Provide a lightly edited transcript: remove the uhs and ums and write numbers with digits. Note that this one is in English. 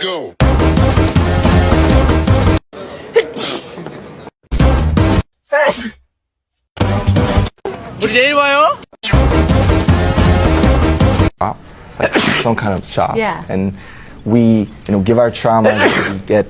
go. 우리 내일 와요. It's like some kind of shop. Yeah. And we, give our trauma, we get